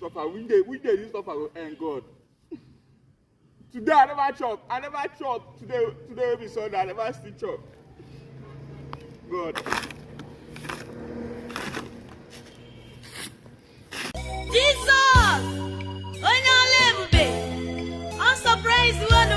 suffer. We dey this suffer go end God. Today I never chop. Today will be Sunday. I never still chop. God. Jesus! Onye ọla ebube! I'm surprised when